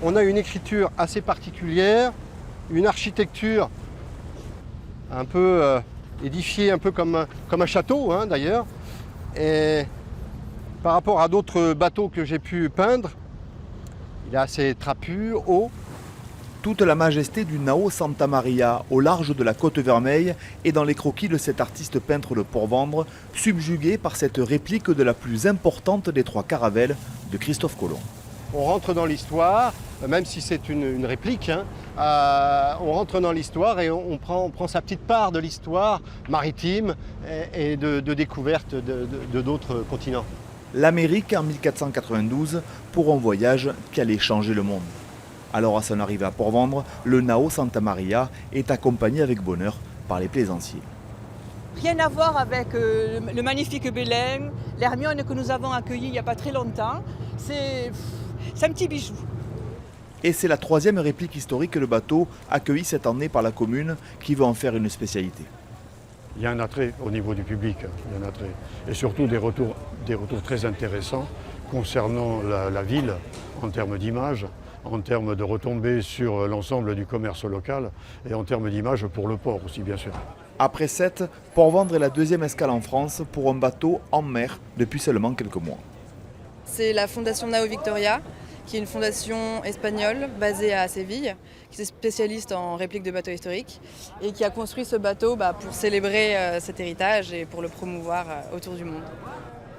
On a une écriture assez particulière, une architecture un peu édifiée, un peu comme un château hein, d'ailleurs. Et par rapport à d'autres bateaux que j'ai pu peindre, il est assez trapu, haut. Toute la majesté du Nao Santa Maria au large de la Côte Vermeille et dans les croquis de cet artiste peintre de Port-Vendre, subjugué par cette réplique de la plus importante des 3 caravelles de Christophe Colomb. On rentre dans l'histoire, même si c'est une réplique, hein, on rentre dans l'histoire et on prend sa petite part de l'histoire maritime et de découverte de d'autres continents. L'Amérique en 1492 pour un voyage qui allait changer le monde. Alors à son arrivée à Port-Vendre, le Nao Santa Maria est accompagné avec bonheur par les plaisanciers. Rien à voir avec le magnifique Belém, l'Hermione que nous avons accueilli il n'y a pas très longtemps. C'est un petit bijou. Et c'est la 3e réplique historique que le bateau accueilli cette année par la commune qui veut en faire une spécialité. Il y a un attrait au niveau du public, il y a un attrait. Et surtout des retours très intéressants concernant la ville en termes d'image, en termes de retombées sur l'ensemble du commerce local et en termes d'image pour le port aussi bien sûr. Après Sète, Port-Vendre est la 2e escale en France pour un bateau en mer depuis seulement quelques mois. C'est la fondation Nao Victoria, qui est une fondation espagnole basée à Séville, qui est spécialiste en répliques de bateaux historiques et qui a construit ce bateau pour célébrer cet héritage et pour le promouvoir autour du monde.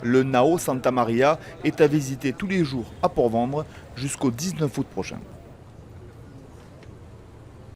Le Nao Santa Maria est à visiter tous les jours à Port-Vendre jusqu'au 19 août prochain.